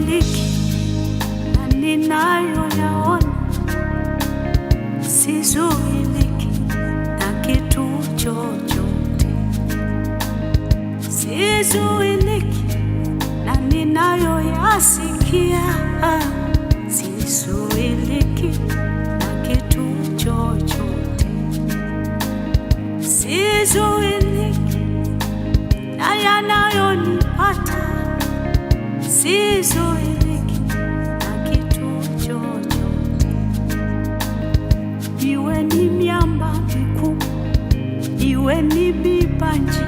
sizuiliki na ninayoyaona, sizuiliki na kitu chochote, sizuiliki na ninayoyasikia, sizuiliki na kitu chochote, sizuiliki na yanayonipata, sizuiliki na kitu chochote. Iwe ni miamba mikubwa, iwe ni mibanji,